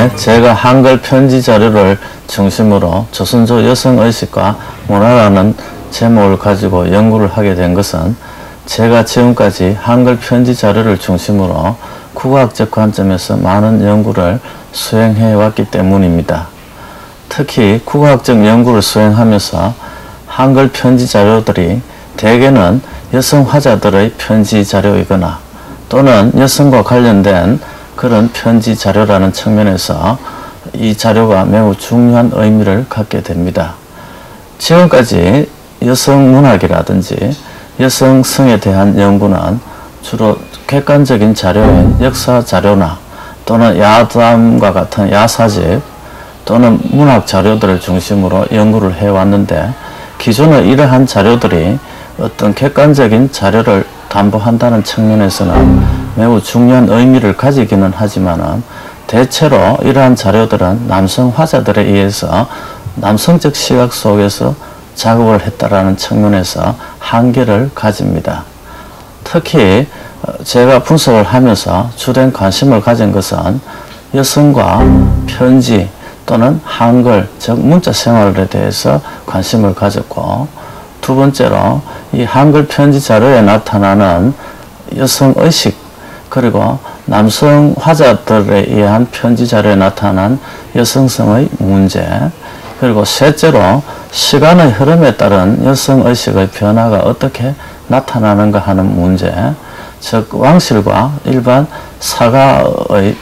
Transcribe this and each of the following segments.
이번에 제가 한글 편지 자료를 중심으로 조선조 여성의식과 문화라는 제목을 가지고 연구를 하게 된 것은 제가 지금까지 한글 편지 자료를 중심으로 국어학적 관점에서 많은 연구를 수행해 왔기 때문입니다. 특히 국어학적 연구를 수행하면서 한글 편지 자료들이 대개는 여성 화자들의 편지 자료이거나 또는 여성과 관련된 그런 편지 자료라는 측면에서 이 자료가 매우 중요한 의미를 갖게 됩니다. 지금까지 여성 문학이라든지 여성성에 대한 연구는 주로 객관적인 자료인 역사 자료나 또는 야담과 같은 야사집 또는 문학 자료들을 중심으로 연구를 해왔는데, 기존의 이러한 자료들이 어떤 객관적인 자료를 담보한다는 측면에서는 매우 중요한 의미를 가지기는 하지만 대체로 이러한 자료들은 남성 화자들에 의해서 남성적 시각 속에서 작업을 했다라는 측면에서 한계를 가집니다. 특히 제가 분석을 하면서 주된 관심을 가진 것은 여성과 편지 또는 한글, 즉 문자 생활에 대해서 관심을 가졌고, 두 번째로 이 한글 편지 자료에 나타나는 여성의식 그리고 남성 화자들에 의한 편지 자료에 나타난 여성성의 문제, 그리고 셋째로 시간의 흐름에 따른 여성의식의 변화가 어떻게 나타나는가 하는 문제, 즉 왕실과 일반 사가의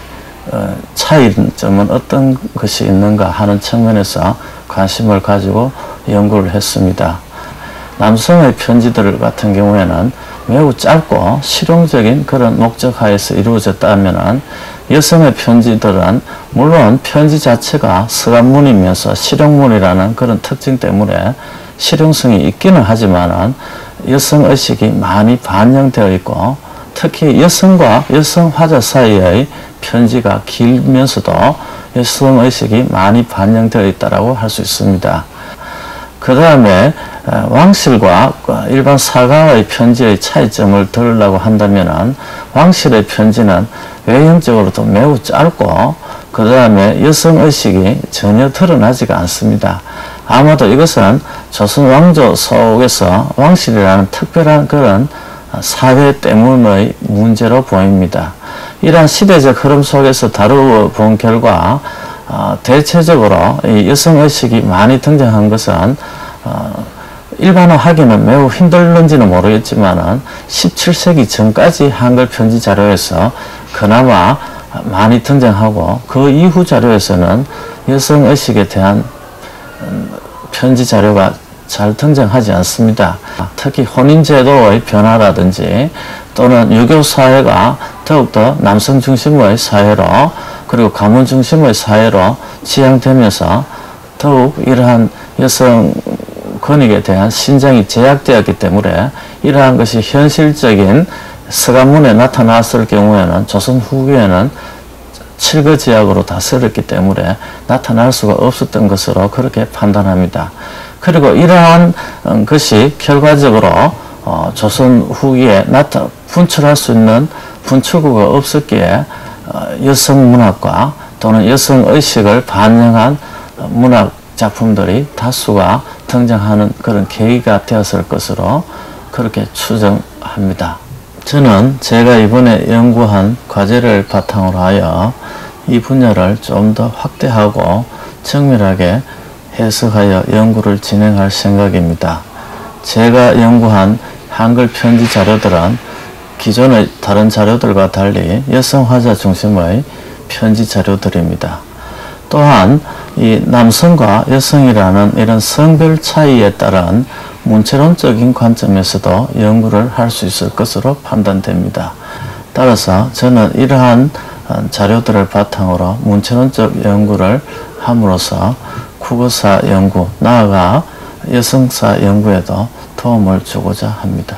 차이점은 어떤 것이 있는가 하는 측면에서 관심을 가지고 연구를 했습니다. 남성의 편지들 같은 경우에는 매우 짧고 실용적인 그런 목적하에서 이루어졌다면, 여성의 편지들은 물론 편지 자체가 서간문이면서 실용문이라는 그런 특징 때문에 실용성이 있기는 하지만 여성의식이 많이 반영되어 있고, 특히 여성과 여성 화자 사이의 편지가 길면서도 여성의식이 많이 반영되어 있다고 할 수 있습니다. 그 다음에 왕실과 일반 사가의 편지의 차이점을 들으려고 한다면, 왕실의 편지는 외형적으로도 매우 짧고 그 다음에 여성의식이 전혀 드러나지가 않습니다. 아마도 이것은 조선 왕조 속에서 왕실이라는 특별한 그런 사회 때문의 문제로 보입니다. 이러한 시대적 흐름 속에서 다루어 본 결과 대체적으로 이 여성의식이 많이 등장한 것은 일반화하기는 매우 힘들는지는 모르겠지만 17세기 전까지 한글 편지 자료에서 그나마 많이 등장하고, 그 이후 자료에서는 여성의식에 대한 편지 자료가 잘 등장하지 않습니다. 특히 혼인제도의 변화라든지 또는 유교사회가 더욱더 남성 중심의 사회로 그리고 가문 중심의 사회로 지향되면서 더욱 이러한 여성 권익에 대한 신장이 제약되었기 때문에 이러한 것이 현실적인 서간문에 나타났을 경우에는 조선 후기에는 칠거지약으로 다스렸기 때문에 나타날 수가 없었던 것으로 그렇게 판단합니다. 그리고 이러한 것이 결과적으로 조선 후기에 분출할 수 있는 분출구가 없었기에 여성 문학과 또는 여성의식을 반영한 문학 작품들이 다수가 등장하는 그런 계기가 되었을 것으로 그렇게 추정합니다. 저는 제가 이번에 연구한 과제를 바탕으로 하여 이 분야를 좀 더 확대하고 정밀하게 해석하여 연구를 진행할 생각입니다. 제가 연구한 한글 편지 자료들은 기존의 다른 자료들과 달리 여성 화자 중심의 편지 자료들입니다. 또한 이 남성과 여성이라는 이런 성별 차이에 따른 문체론적인 관점에서도 연구를 할 수 있을 것으로 판단됩니다. 따라서 저는 이러한 자료들을 바탕으로 문체론적 연구를 함으로써 국어사 연구, 나아가 여성사 연구에도 도움을 주고자 합니다.